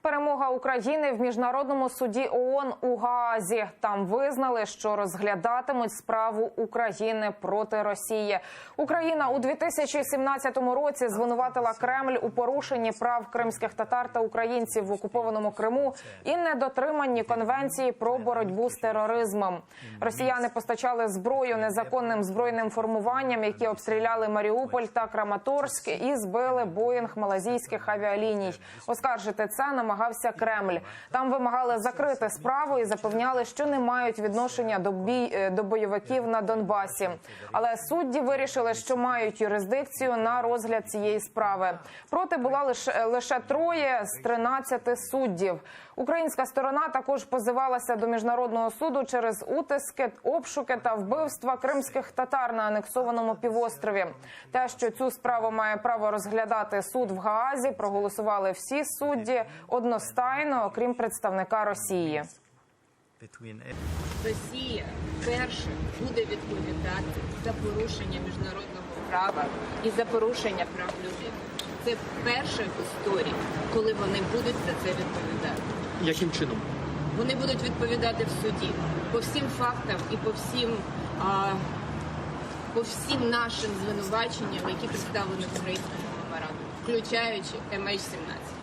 Перемога України в Міжнародному суді ООН у Гаазі. Там визнали, що розглядатимуть справу України проти Росії. Україна у 2017 році звинуватила Кремль у порушенні прав кримських татар та українців в окупованому Криму і недотриманні Конвенції про боротьбу з тероризмом. Росіяни постачали зброю незаконним збройним формуванням, які обстріляли Маріуполь та Краматорськ і збили Боїнг малайзійських авіаліній. Оскаржити це намагався Кремль. Там вимагали закрити справу і запевняли, що не мають відношення до бойовиків на Донбасі. Але судді вирішили, що мають юрисдикцію на розгляд цієї справи. Проти була лише 3 з 13 суддів. Українська сторона також позивалася до Міжнародного суду через утиски, обшуки та вбивства кримських татар на анексованому півострові. Те, що цю справу має право розглядати суд в Гаазі, проголосували всі судді одностайно, окрім представника Росії. Росія перша буде відповідати за порушення міжнародного права і за порушення прав людини. Це перше в історії, коли вони будуть за це відповідати. Яким чином? Вони будуть відповідати в суді по всім фактам і по всім нашим звинуваченням, які представлені в Українському меморандумі, включаючи MH17.